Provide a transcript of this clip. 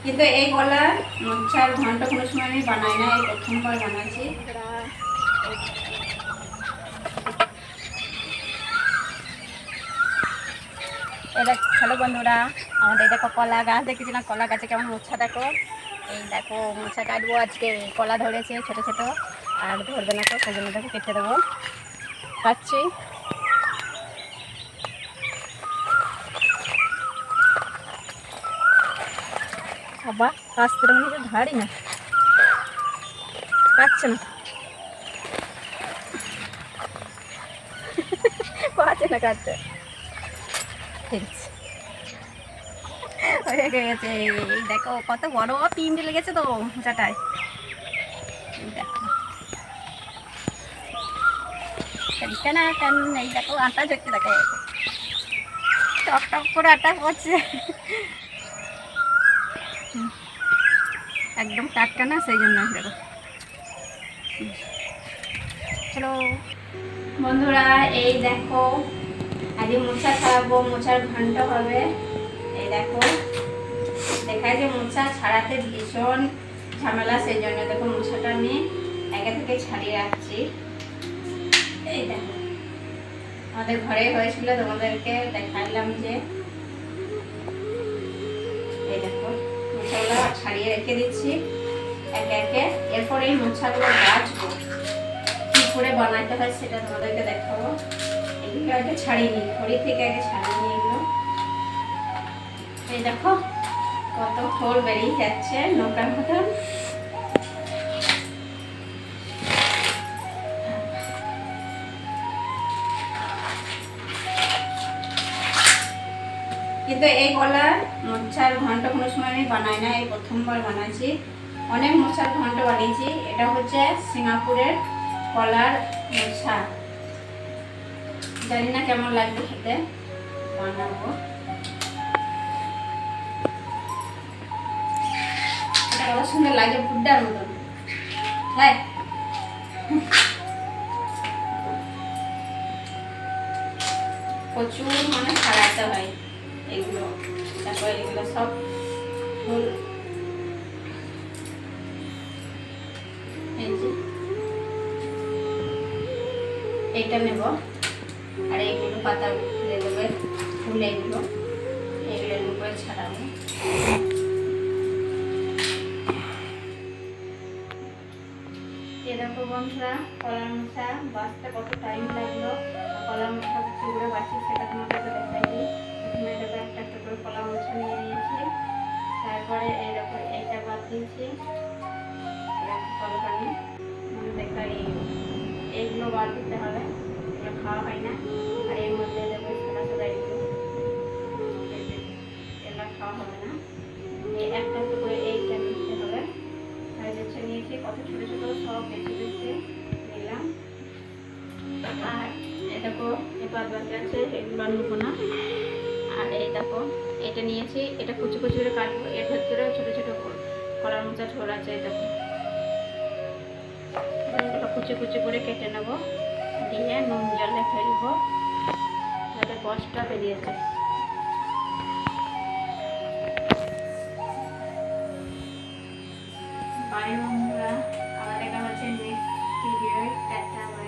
কিন্তু এই কলার মোচার ঘন্ট কোনো সময় আমি বানাই না, এই প্রথমবার বানাচ্ছি। এটা হ্যালো বন্ধুরা, আমাদের দেখো কলা গাছ দেখেছি না, কলা গাছে কেমন মোছা দেখো। এই দেখো মোছা কাটবো আজকে, কলা ধরেছে ছোট ছোট, আর ধরবে না তো সেই জন্য দেখো কেটে দেবো, কাটছি। বাবা কাছতে মনে হচ্ছে ধারই না, কাটছে না, কাটছে না, কাটছে ঠিক আছে, হয়ে গেছে। এই দেখো কত বড় পিন লেগেছে তো মোচাটায়, দেখো না কেন। এই দেখো আটা ঝরতে দেখো, টক টক করে আটা পড়ছে, একদম টাটকা না সেই জন্য। দেখো চলো বন্ধুরা, এই দেখো আজকে মোচা ছাড়াবো, মোচার ঘন্ট হবে। এই দেখো দেখায় যে মোচা ছাড়াতে ভীষণ ঝামেলা, সেই জন্য দেখো মোচাটা আমি আগে থেকে ছাড়িয়ে রাখছি। এই দেখো আমাদের ঘরে হয়েছিল, তোমাদেরকে দেখাইলাম যে এই দেখো মোচাগুলো ছাড়িয়ে রেখে দিচ্ছি একে একে। এরপর এই মোচাগুলো বাছবো, কি করে বানাতে হয় সেটা তোমাদেরকে দেখাবো। এগুলো আগে ছাড়িয়ে নিই, খড়ি থেকে আগে ছাড়িয়ে নিই এগুলো। এই দেখো কত খোল বেরিয়ে যাচ্ছে নৌকার মতন। কিন্তু এই কলার মোচার ঘন্ট কোনো সময় আমি বানাই না, এই প্রথমবার বানাচ্ছি। অনেক মোচার ঘন্ট বানিয়েছি, এটা হচ্ছে সিঙ্গাপুরের কলার মোচা। জানি না কেমন লাগবে খেতে, বানাবো। এটা কত সুন্দর লাগে, ভুট্টার মতন। হ্যাঁ প্রচুর মানে ছাড়াতে হয় এগুলো, তারপর এগুলো সব ফুল এইটা নেব, আর এইগুলো পাতা ফেলে দেবে, ফুল এগুলো এগুলোর উপরে ছাড়াবো। এরকম বন্ধুরা কলার মোচা বাছতে কত টাইম লাগলো, কলার মোচা কীভাবে বাছি সেটা তোমাদেরকে দেখাই দিই। প্রথমে এরকম একটা একটা করে কলা মোচা নিয়ে নিয়েছি, তারপরে এইরকম এইটা বাদ দিয়েছি, কলকানি মানে দেখাই এইগুলো বাদ দিতে হবে, এগুলো খাওয়া হয় না। আর এর মধ্যে দেবো সাদা সাদা এগুলো, এগুলো খাওয়া হবে না। এই একটা একটা করে এইটা নিতে হবে। আর বেছে নিয়েছি কত ছোটো ছোটো, সব বেছে বেছে নিলাম। আর এই দেখো এই বাদ বাকি আছে, এগুলো নেবো না। আর এই দেখো এটা নিয়েছি, এটা কুচি কুচি করে কাটবো, এর ভেতরে ছোটো ছোটো কলার মোচা ঝোল আছে। এই দেখো এগুলো কুচি কুচি করে কেটে নেবো, দিয়ে নুন জলে ফেলবো যাতে কষ্টটা বেরিয়ে যায়। বাই বন্ধুরা, আবার দেখা হচ্ছে নেক্সট ভিডিও। টাটা।